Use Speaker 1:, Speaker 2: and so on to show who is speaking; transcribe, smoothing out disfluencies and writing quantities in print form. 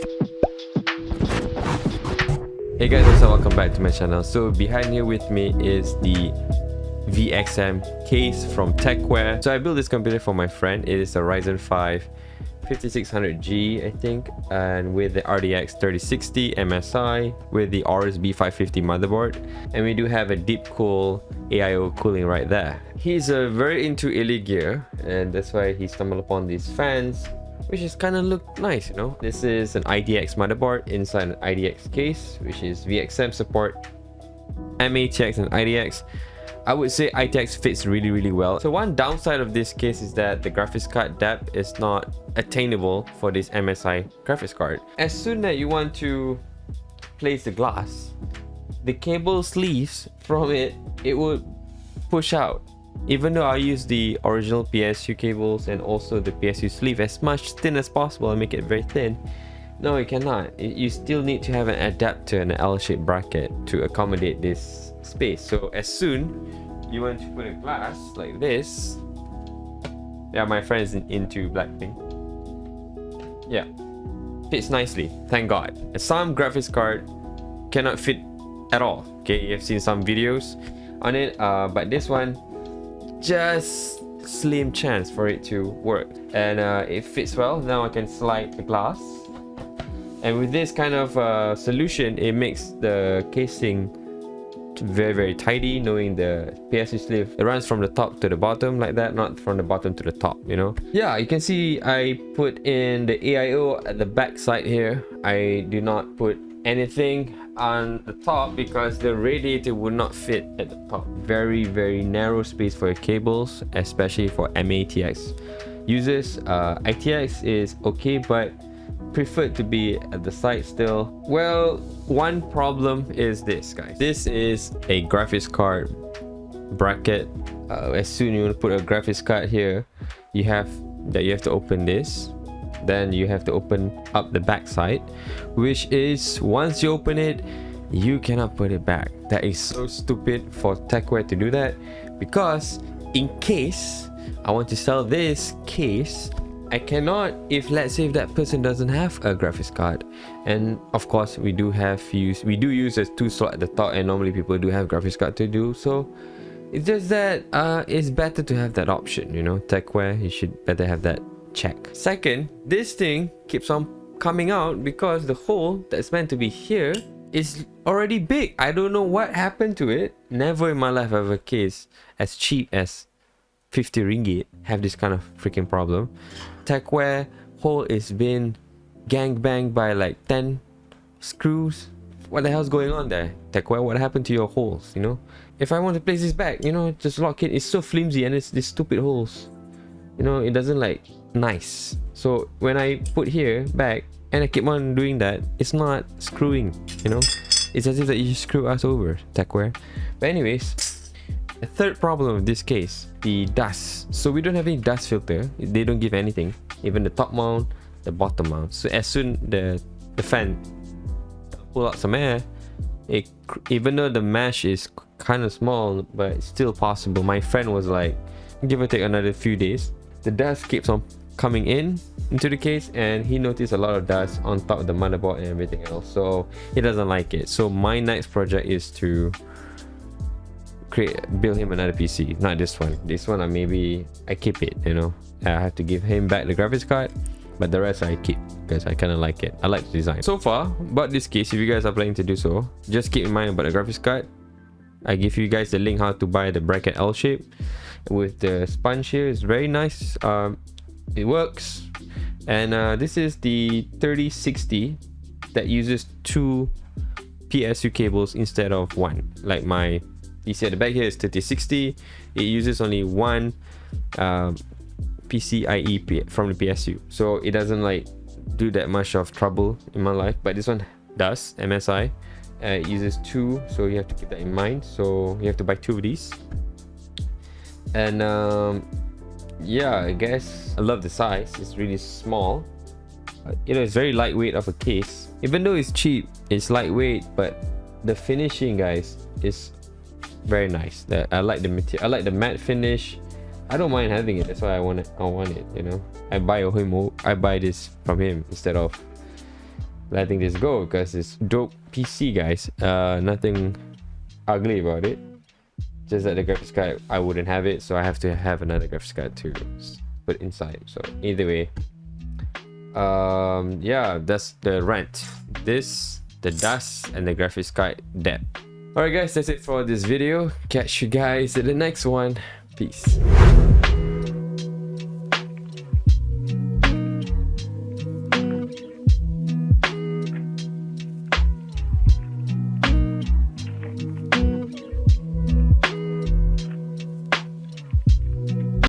Speaker 1: Hey guys, what's up? Welcome back to my channel. So behind here with me is the Vxm case from Techware. So I built this computer for my friend. It is a Ryzen 5 5600G, I think, and with the RTX 3060 MSI with the RSB 550 motherboard, and we do have a deep cool AIO cooling right there. He's very into elite gear, and that's why he stumbled upon these fans, which is kind of look nice, you know. This is an IDX motherboard inside an IDX case, which is Vxm support MATX and IDX. I would say ITX fits really well. So one downside of this case is that the graphics card depth is not attainable for this MSI graphics card. As soon as you want to place the glass, the cable sleeves from it would push out. Even though I use the original PSU cables and also the PSU sleeve as much thin as possible and make it very thin, no, you cannot. You still need to have an adapter and an L-shaped bracket to accommodate this space. So as soon you want to put a glass like this, yeah, my friend is into Blackpink. Yeah, fits nicely, thank God. And some graphics card cannot fit at all. Okay, you've seen some videos on it, but this one, just slim chance for it to work, and it fits well. Now I can slide the glass, and with this kind of solution, it makes the casing very tidy, knowing the PSU sleeve, it runs from the top to the bottom like that, not from the bottom to the top, you know. Yeah, you can see I put in the AIO at the back side here. I do not put anything on the top because the radiator would not fit at the top. Very narrow space for your cables, especially for MATX users. ITX is okay, but preferred to be at the side still. Well, one problem is this, guys. This is a graphics card bracket. As soon you want to put a graphics card here, you have to open this. Then you have to open up the back side, which is, once you open it, you cannot put it back. That is so stupid for Techware to do that, because in case I want to sell this case, I cannot, if let's say if that person doesn't have a graphics card. And of course we do use a 2 slot at the top, and normally people do have graphics card to do so. It's just that it's better to have that option, you know. Techware, you should better have that check. Second, this thing keeps on coming out because the hole that's meant to be here is already big. I don't know what happened to it. Never in my life have a case as cheap as 50 ringgit have this kind of freaking problem. Techware hole is been gangbanged by like 10 screws. What the hell's going on there? Techware, what happened to your holes, you know? If I want to place this back, you know, just lock it. It's so flimsy, and it's these stupid holes, you know. It doesn't like nice. So when I put here back and I keep on doing that, it's not screwing, you know. It's as if that you screw us over, Techware. But anyways, the third problem of this case, the dust. So we don't have any dust filter. They don't give anything, even the top mount, the bottom mount. So as soon the fan pull out some air, even though the mesh is kind of small, but it's still possible. My friend was like, give or take another few days, the dust keeps on coming into the case, and he noticed a lot of dust on top of the motherboard and everything else, so he doesn't like it. So my next project is to build him another PC. Not this one. This one I keep it, you know. I have to give him back the graphics card, but the rest I keep because I kind of like it. I like the design. So far, about this case, if you guys are planning to do so, just keep in mind about the graphics card. I give you guys the link how to buy the bracket L shape with the sponge here. It's very nice. It works. And this is the 3060 that uses 2 PSU cables instead of 1. Like my PC at the back here is 3060. It uses only 1 PCIe from the PSU, so it doesn't like do that much of trouble in my life. But this one does. MSI it uses 2, so you have to keep that in mind. So you have to buy 2 of these. And yeah, I guess I love the size. It's really small. You know, it's very lightweight of a case. Even though it's cheap, it's lightweight, but the finishing, guys, is very nice. I like the material. I like the matte finish. I don't mind having it. That's why I want it. You know, I buy this from him instead of letting this go because it's dope PC, guys. Nothing ugly about it. Just that the graphics card, I wouldn't have it, so I have to have another graphics card to put inside. So either way, yeah, that's the rant. This, the dust, and the graphics card debt. Alright guys, that's it for this video. Catch you guys in the next one. Peace.